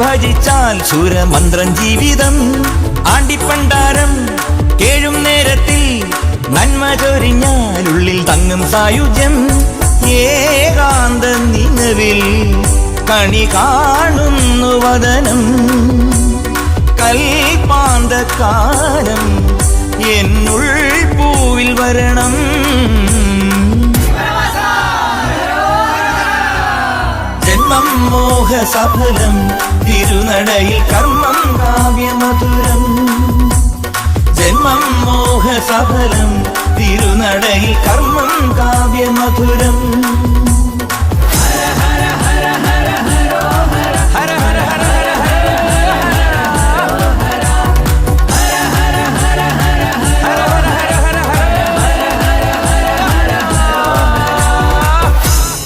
ഭജിച്ചാൽ ശൂരമന്ത്രം ജീവിതം ആണ്ടിപ്പണ്ടാരം കേഴും നേരത്തിൽ നന്മ ചൊരിഞ്ഞാലുള്ളിൽ തങ്ങും സായുജ്യം ഏകാന്ത നിലവിൽ കണി കാണുന്നു വദനം കൽപ്പാന്തകാലം എന്നുൾ പൂവിൽ വരണം ജന്മം മോഹസഫലം തിരുനടയിൽ കർമ്മം കാവ്യമധുരം ജന്മം മോഹസഫലം തിരുനടയിൽ കർമ്മം കാവ്യമധുരം